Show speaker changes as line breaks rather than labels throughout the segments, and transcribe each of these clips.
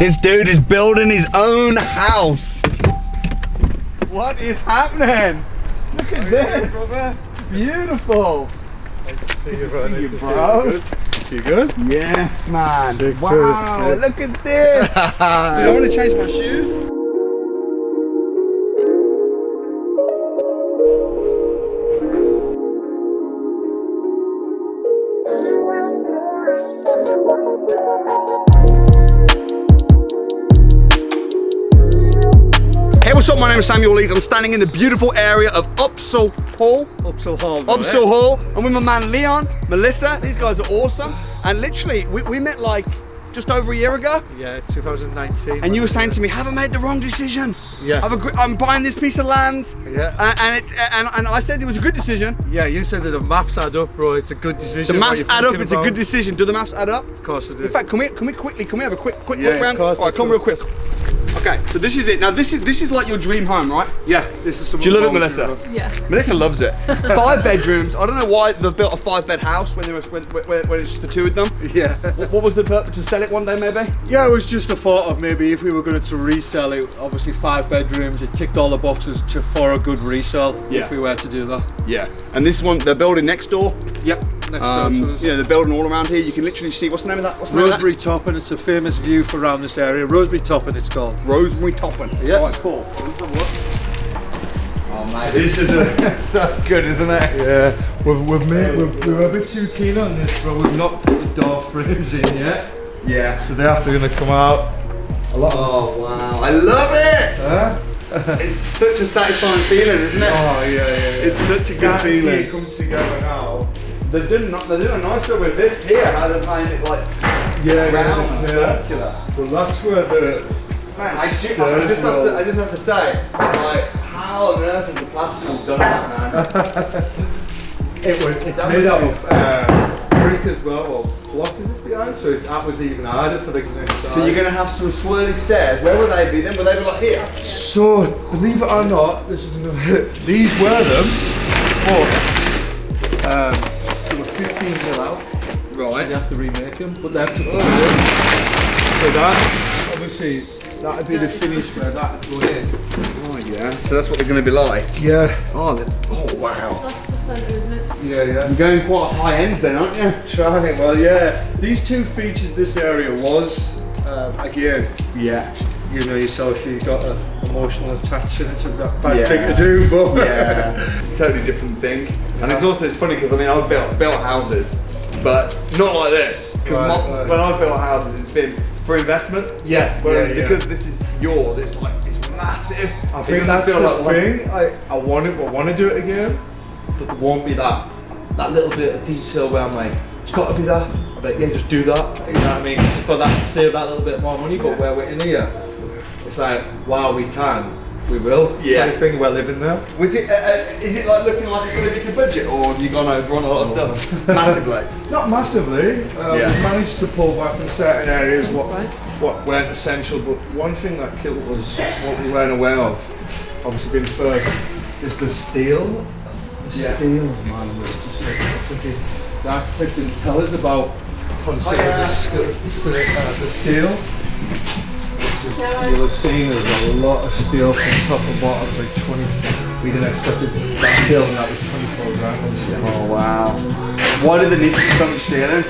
This dude is building his own house. What is happening? Look at this, brother. Beautiful.
Nice to see you, bro.
Nice to see you, bro.
You good?
Yes, man.
Sick,
wow,
sick.
look at this. Dude, I want to change my shoes. Hey, what's up? My name is Samuel Leeds. I'm standing in the beautiful area of Upsall Hall.
Upsall Hall.
Upsall Hall. I'm with my man Leon, Melissa. These guys are awesome. And literally, we met like just over a year ago.
Yeah, 2019.
And you were saying to me, have I made the wrong decision?
Yeah.
I'm buying this piece of land.
Yeah.
And I said it was a good decision.
Yeah, you said that the maths add up, bro. It's a good decision.
The maths add up. It's a good decision. Do the maths add up?
Of course it do.
In fact, can we have a quick
Yeah,
look round?
of course,
All right, come real quick. Okay, so this is it. Now this is like your dream home, right?
Yeah, this is some.
Do you love it, Melissa?
Yeah.
Melissa loves it. 5 bedrooms. I don't know why they've built a 5-bed house when it's just the 2 of them.
Yeah.
What was the purpose? To sell it one day, maybe?
Yeah, it was just a thought of maybe if we were going to resell it, obviously 5 bedrooms, it ticked all the boxes for a good resale if we were to do that.
Yeah. And this one, they're building next door.
Yep, next door.
Yeah, they're building all around here. You can literally see, what's the name of that? What's the name of that?
Rosemary Topping, it's a famous view for around this area. Rosemary Topping, it's called.
Rosemary Topping.
Yeah.
Right, cool. Oh mate, this is so good, isn't it?
Yeah, we're a bit too keen on this, but we've not put the door frames in yet.
Yeah.
So they're after going to come out. A lot.
Oh wow, I love it!
Huh?
It's such a satisfying feeling, isn't it?
Oh yeah.
It's such a good
See
feeling.
it come together now.
They're doing a nice job with this here, how they've made it like round and circular.
Well, that's where the.
Man, I just have to say, like, how on earth have the plasters done that, man?
It's made out of brick as well, or block is it behind, so that was even harder for the inside.
So you're going to have some swirly stairs. Where will they be then? Will they be like here?
So, believe it or not, these were them, but they were 15 mil out.
Right.
So you have to remake them, but they have to put them in. So that, obviously, that would be the finish where that would go in.
Oh yeah. So that's what they're going to be like?
Yeah.
Oh wow.
That's the centre, isn't it?
Yeah.
You're going quite high ends then, aren't you?
Trying, well, yeah. These 2 features this area was, again,
Yeah.
you know yourself, you've got an emotional attachment to that bad thing to do, but
yeah, it's a totally different thing. And it's funny because I mean I've built houses, but not like this. Because when I've built houses, it's been for investment.
Yeah.
Whereas because this is yours, it's like it's massive.
I think that's the thing. I want to do it again, but there won't be that little bit of detail where I'm like, it's got to be that. I'm like, yeah, just do that. You know what I mean? Just for that to save that little bit more money. But where we're in here, it's like, wow, we can, we will.
Yeah.
I think we're living there.
Was it? Is it like looking like it's going to be to budget, or have you gone over on a lot of stuff massively?
Not massively.
Yeah.
We've managed to pull back in certain areas what weren't essential, but one thing that killed us, what we weren't aware of, obviously being first, is the steel. The steel, man, was just like, the architect didn't tell us about considering the steel. You'll have seen there's a lot of steel from top and bottom, like 20. We didn't expect that steel, and that was 24 grand on steel.
Oh wow. Why did they need to put so much steel in?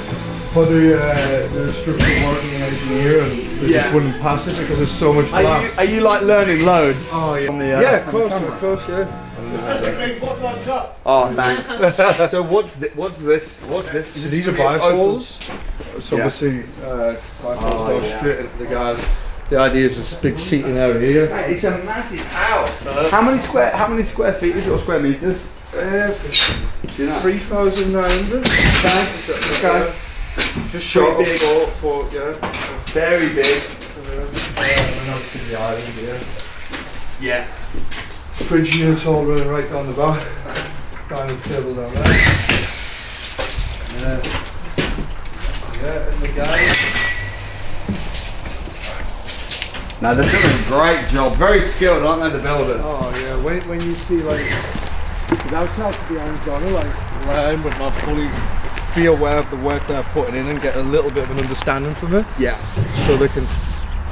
For the structural working engineer, and they just wouldn't pass it because there's so much glass.
Are you like learning loads?
Oh yeah.
On the,
Yeah, of course, yeah.
Oh, thanks. So what's this?
So these are bifolds. So obviously, bifolds go straight into the garden. The idea is this big seating area here.
Mate, it's a massive house. How many square feet is it, or square meters?
3,900.
Okay.
Just
short
pretty
big.
For
Very big.
and obviously the island here.
Yeah.
Fridge unit all running right down the back. Dining table down there. And the garden.
Now they're doing a great job. Very skilled, aren't they, the builders?
Oh yeah, when you see like, because I've tried to be hands-on, like learn but not fully be aware of the work they're putting in and get a little bit of an understanding from it.
Yeah.
So they can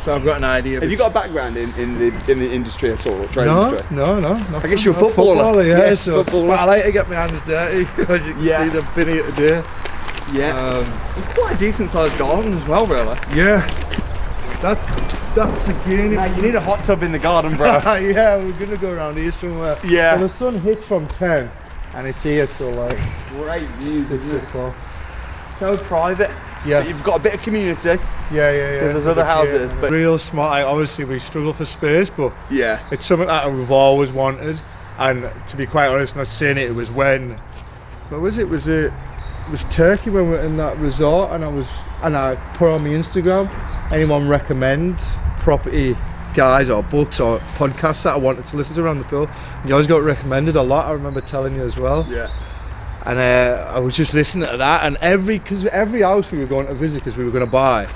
So I've got an idea.
Have you got a background in the industry at all, or trade industry?
No.
I guess you're a footballer.
Yeah, so
footballer.
But I like to get my hands dirty. As you can see, they've been here today.
Yeah. Quite a decent sized garden as well, really.
Yeah. That's again.
Nah, you need a hot tub in the garden, bro.
Yeah, we're gonna go around here somewhere.
Yeah.
So the sun hits from 10, and it's here till like
great views,
6 o'clock.
So private.
Yeah.
But you've got a bit of community.
Yeah.
Because there's other houses, but
real smart. Like, obviously, we struggle for space, but
yeah,
it's something that we've always wanted. And to be quite honest, not saying it, it was when. What was it? It was Turkey when we were in that resort, and I put on my Instagram. Anyone recommend property guys or books or podcasts that I wanted to listen to around the pool? And you always got recommended a lot. I remember telling you as well.
Yeah.
And I was just listening to that, and every house we were going to visit, because we were going to buy,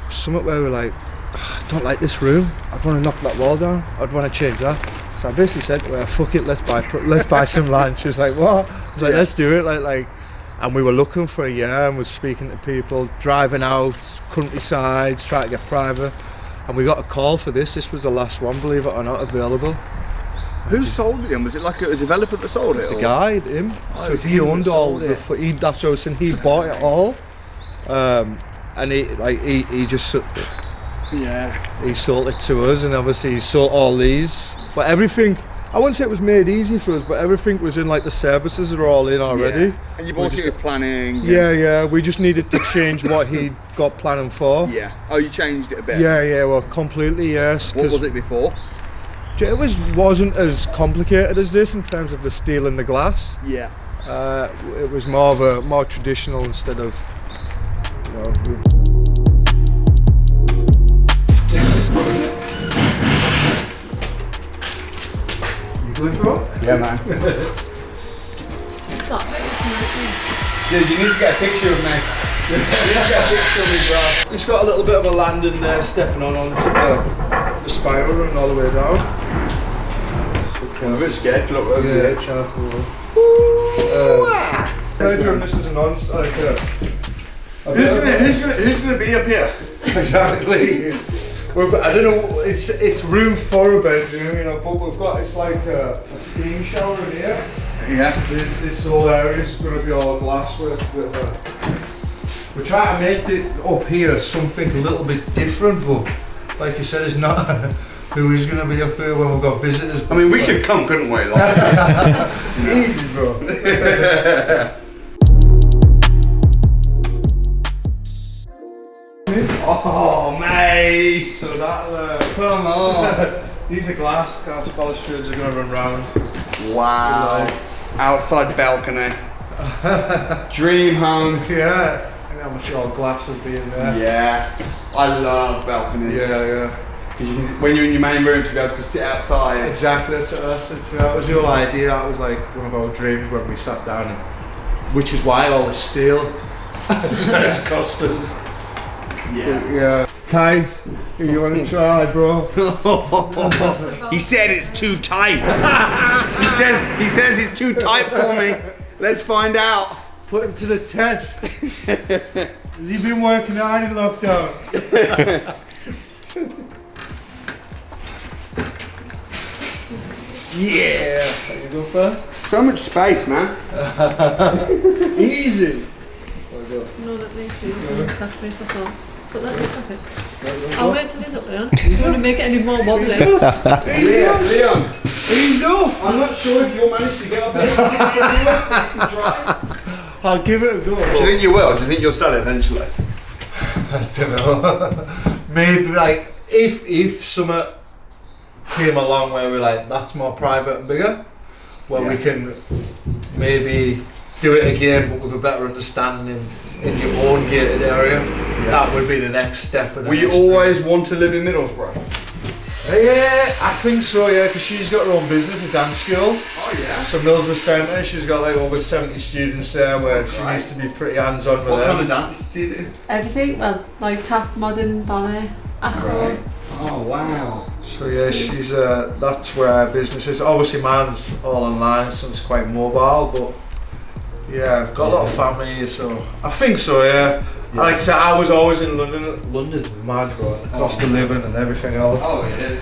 something where we were like, I don't like this room. I'd want to knock that wall down. I'd want to change that. So I basically said, well, fuck it, let's buy some land. She was like, what? I was like, let's do it. Like, and we were looking for a year and was speaking to people, driving out countrysides, trying to get private. And we got a call for this. This was the last one, believe it or not, available.
Who sold it then? Was it like a developer that sold it?
The guy, him.
Oh,
so he owned all the. That's what I was saying. He bought it all, and he just he sold it to us, and obviously he sold all these. But everything, I wouldn't say it was made easy for us, but everything was in, like the services are all in already.
Yeah. And you bought it with planning.
Yeah. We just needed to change what he'd got planning for.
Yeah. Oh, you changed it a bit.
Yeah. Well, completely, yes.
What was it before?
It wasn't as complicated as this in terms of the steel and the glass.
Yeah.
It was more traditional instead of, you know. You good, bro?
Yeah, man.
It's not very
Dude, you need to get a picture of me. You need to get a picture of me, bro.
It's got a little bit of a landing there, stepping onto the spiral and all the way down.
I'm a bit scared to look over the edge.
This is an
Who's gonna be up here?
Exactly. I don't know. It's room for a bedroom, you know, but we've got it's like a steam shower in here.
Yeah.
This whole area is going to be all glass with. We're trying to make it up here something a little bit different, but like you said, it's not. Who is going to be up here when we've got visitors?
I mean, we could come, couldn't we? Like,
easy, bro.
oh, mate!
So that
Come on!
these are glass balustrades are going to run round.
Wow! Outside balcony. Dream home.
Yeah. And obviously all glass will be in there.
Yeah. I love balconies.
Yeah.
Because when you're in your main room, to be able to sit outside.
Exactly, that was the whole idea. That was like one of our dreams when we sat down, which is why all the steel has cost us. Yeah, it's tight. You want to try, bro?
He said it's too tight. he says it's too tight for me. Let's find out.
Put him to the test. Has he been working hard in lockdown? Yeah. There you go, bro.
So much space, man.
Easy.
No, that makes you catch me for fun. But that's perfect. I'll wait till he's up there. You don't want to make it any more wobbly.
Leon.
Easy.
I'm not sure if you'll manage to get up there. You can try.
I'll give it a go.
Do you think you will? Do you think you'll sell it eventually?
I don't know. Maybe like if summer came along where we're like, that's more private and bigger, we can maybe do it again but with a better understanding in your own gated area. That would be the next step.
Will you always want to live in Middlesbrough?
Yeah, I think so, yeah, because she's got her own business, a dance school.
Oh yeah.
So Middlesbrough Centre, she's got like over 70 students there where she needs to be pretty hands-on with them.
What kind of dance do you do?
Everything, well, like tap, modern, ballet, afro.
Right. Oh wow.
So yeah, she's that's where our business is. Obviously mine's all online, so it's quite mobile, but yeah, I've got a lot of family here, so I think so, yeah. Like I said, I was always in London. London's mad, bro. Cost of living and everything else.
Oh, it is.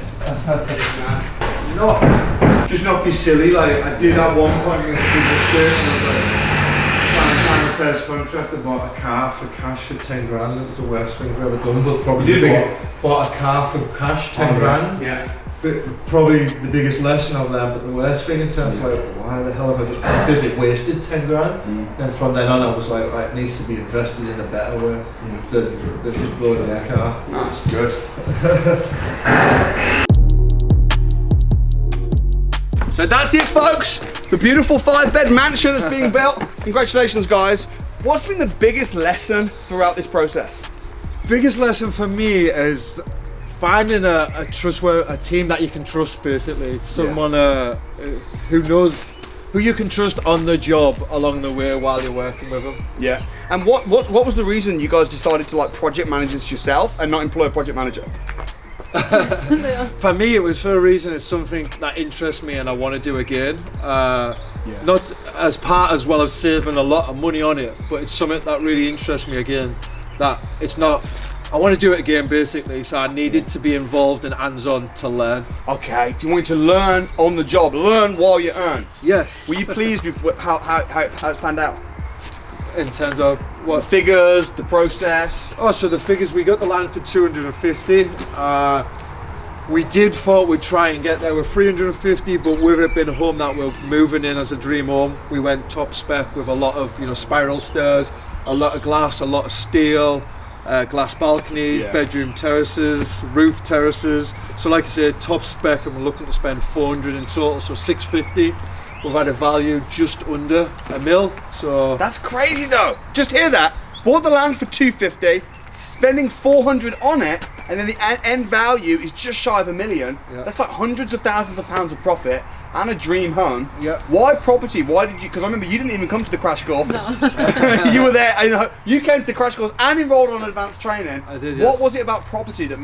Just not be silly. Like I did at one point in the estate, and I was like, trying to sign the first contract. I bought a car for cash for 10 grand. It was the worst thing I've ever done. But probably bought a car for cash, 10 grand.
Yeah.
But probably the biggest lesson I've learned, but the worst thing in terms of like, why the hell have I just basically wasted 10 grand? And from then on I was like, right, it needs to be invested in a better way than just blowing their car.
That's good. So that's it, folks. The beautiful 5-bed mansion that's being built. Congratulations, guys. What's been the biggest lesson throughout this process?
Biggest lesson for me is finding a team that you can trust, basically. Someone who you can trust on the job along the way while you're working with them.
Yeah. And what was the reason you guys decided to like project manage this yourself and not employ a project manager?
For me, it was for a reason. It's something that interests me and I want to do again. Not as well as saving a lot of money on it, but it's something that really interests me again. That it's not. I want to do it again, basically. So I needed to be involved and hands-on to learn.
Okay. So you wanted to learn on the job, learn while you earn.
Yes.
Were you pleased with how it's panned out?
In terms of what?
The figures, the process.
Oh, so the figures, we got the land for 250. We thought we'd try and get there with 350, but with it being a home that we're moving in as a dream home, we went top spec with a lot of spiral stairs, a lot of glass, a lot of steel, glass balconies, bedroom terraces, roof terraces. So like I said, top spec, and we're looking to spend 400 in total, so 650. We've had a value just under $1 million, so...
That's crazy though. Just hear that. Bought the land for 250, spending 400 on it, and then the end value is just shy of $1 million. Yeah. That's like hundreds of thousands of pounds of profit and a dream home.
Yeah.
Why property? Why did you? Because I remember you didn't even come to the crash course.
No.
You were there. You came to the crash course and enrolled on advanced training.
I did.
What was it about property that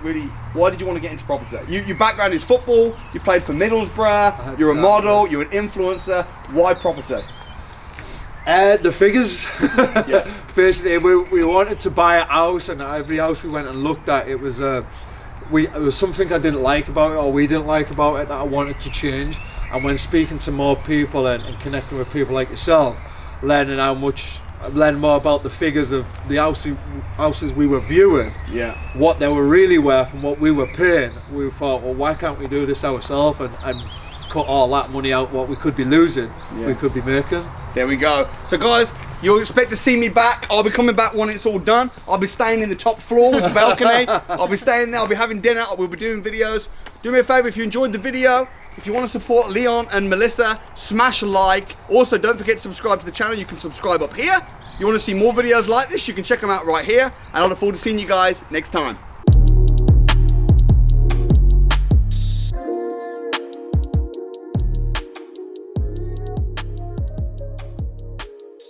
really? Why did you want to get into property? Your background is football. You played for Middlesbrough. You're a model. You're an influencer. Why property?
The figures.
Yeah.
Basically, we wanted to buy a house, and every house we went and looked at, it was something I didn't like about it, or we didn't like about it, that I wanted to change. And when speaking to more people and connecting with people like yourself, learning more about the figures of the houses we were viewing, what they were really worth and what we were paying, we thought, well, why can't we do this ourselves and cut all that money out, what we could be losing, we could be making.
There we go. So guys, you'll expect to see me back. I'll be coming back when it's all done. I'll be staying in the top floor with the balcony. I'll be staying there, I'll be having dinner, we'll be doing videos. Do me a favor, if you enjoyed the video, if you want to support Leon and Melissa, smash a like. Also, don't forget to subscribe to the channel. You can subscribe up here. You want to see more videos like this, you can check them out right here. And I look forward to seeing you guys next time.